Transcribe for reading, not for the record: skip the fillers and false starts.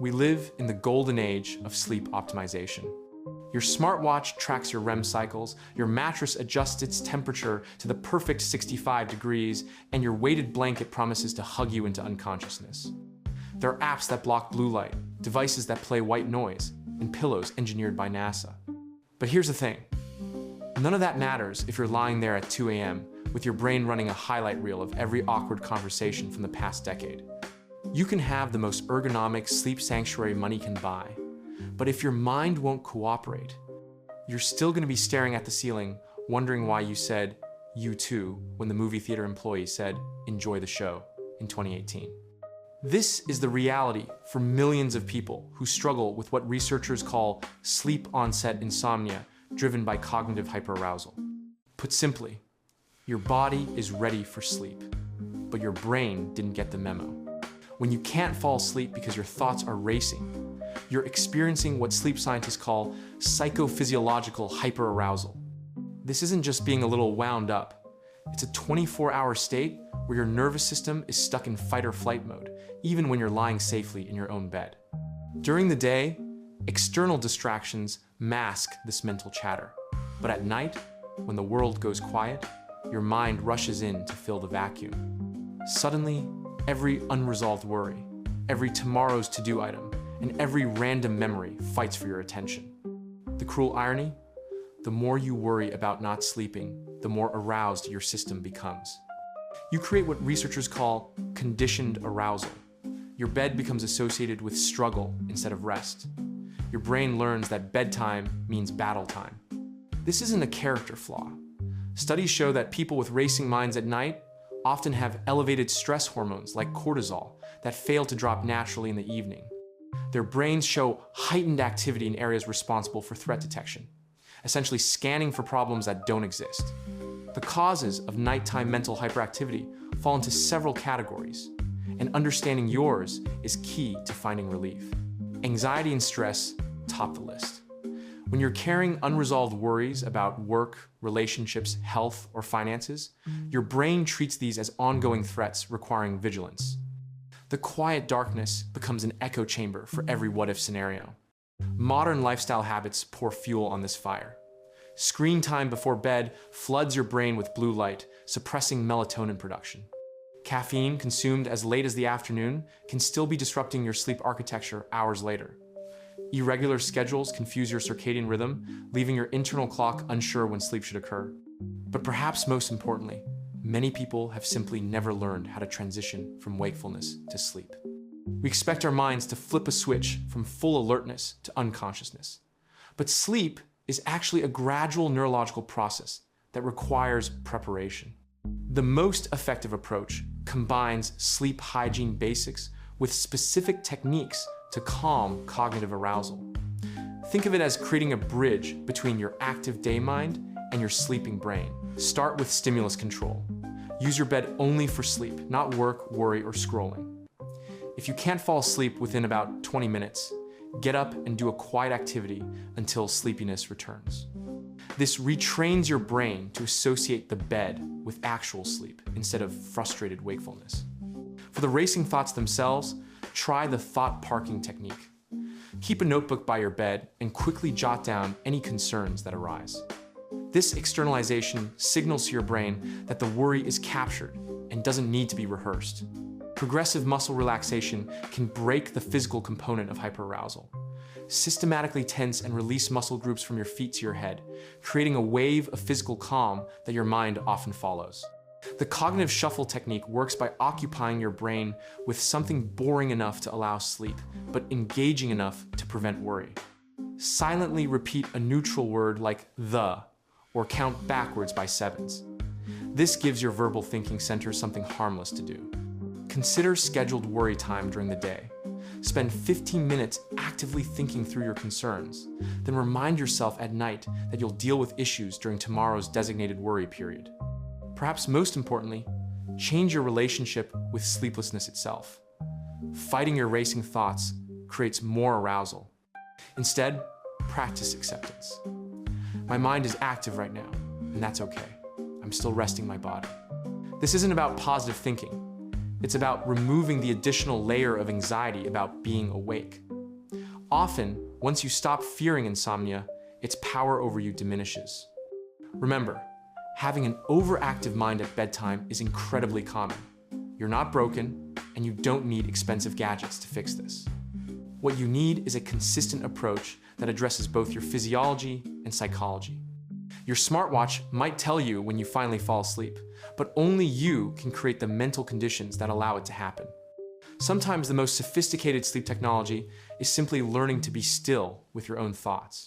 We live in the golden age of sleep optimization. Your smartwatch tracks your REM cycles, your mattress adjusts its temperature to the perfect 65 degrees, and your weighted blanket promises to hug you into unconsciousness. There are apps that block blue light, devices that play white noise, and pillows engineered by NASA. But here's the thing. None of that matters if you're lying there at 2 a.m. with your brain running a highlight reel of every awkward conversation from the past decade. You can have the most ergonomic sleep sanctuary money can buy, but if your mind won't cooperate, you're still going to be staring at the ceiling, wondering why you said, "you too," when the movie theater employee said, "enjoy the show," in 2018. This is the reality for millions of people who struggle with what researchers call sleep-onset insomnia, driven by cognitive hyperarousal. Put simply, your body is ready for sleep, but your brain didn't get the memo. When you can't fall asleep because your thoughts are racing, you're experiencing what sleep scientists call psychophysiological hyperarousal. This isn't just being a little wound up. It's a 24-hour state where your nervous system is stuck in fight or flight mode, even when you're lying safely in your own bed. During the day, external distractions mask this mental chatter. But at night, when the world goes quiet, your mind rushes in to fill the vacuum. Suddenly, every unresolved worry, every tomorrow's to-do item, and every random memory fights for your attention. The cruel irony? The more you worry about not sleeping, the more aroused your system becomes. You create what researchers call conditioned arousal. Your bed becomes associated with struggle instead of rest. Your brain learns that bedtime means battle time. This isn't a character flaw. Studies show that people with racing minds at night often have elevated stress hormones like cortisol that fail to drop naturally in the evening. Their brains show heightened activity in areas responsible for threat detection, essentially scanning for problems that don't exist. The causes of nighttime mental hyperactivity fall into several categories, and understanding yours is key to finding relief. Anxiety and stress top the list. When you're carrying unresolved worries about work, relationships, health, or finances, your brain treats these as ongoing threats requiring vigilance. The quiet darkness becomes an echo chamber for every what-if scenario. Modern lifestyle habits pour fuel on this fire. Screen time before bed floods your brain with blue light, suppressing melatonin production. Caffeine consumed as late as the afternoon can still be disrupting your sleep architecture hours later. Irregular schedules confuse your circadian rhythm, leaving your internal clock unsure when sleep should occur. But perhaps most importantly, many people have simply never learned how to transition from wakefulness to sleep. We expect our minds to flip a switch from full alertness to unconsciousness. But sleep is actually a gradual neurological process that requires preparation. The most effective approach combines sleep hygiene basics with specific techniques to calm cognitive arousal. Think of it as creating a bridge between your active day mind and your sleeping brain. Start with stimulus control. Use your bed only for sleep, not work, worry, or scrolling. If you can't fall asleep within about 20 minutes, get up and do a quiet activity until sleepiness returns. This retrains your brain to associate the bed with actual sleep instead of frustrated wakefulness. For the racing thoughts themselves, try the thought parking technique. Keep a notebook by your bed and quickly jot down any concerns that arise. This externalization signals to your brain that the worry is captured and doesn't need to be rehearsed. Progressive muscle relaxation can break the physical component of hyperarousal. Systematically tense and release muscle groups from your feet to your head, creating a wave of physical calm that your mind often follows. The cognitive shuffle technique works by occupying your brain with something boring enough to allow sleep, but engaging enough to prevent worry. Silently repeat a neutral word like "the," or count backwards by sevens. This gives your verbal thinking center something harmless to do. Consider scheduled worry time during the day. Spend 15 minutes actively thinking through your concerns. Then remind yourself at night that you'll deal with issues during tomorrow's designated worry period. Perhaps most importantly, change your relationship with sleeplessness itself. Fighting your racing thoughts creates more arousal. Instead, practice acceptance. My mind is active right now, and that's okay. I'm still resting my body. This isn't about positive thinking. It's about removing the additional layer of anxiety about being awake. Often, once you stop fearing insomnia, its power over you diminishes. Remember, having an overactive mind at bedtime is incredibly common. You're not broken, and you don't need expensive gadgets to fix this. What you need is a consistent approach that addresses both your physiology and psychology. Your smartwatch might tell you when you finally fall asleep, but only you can create the mental conditions that allow it to happen. Sometimes the most sophisticated sleep technology is simply learning to be still with your own thoughts.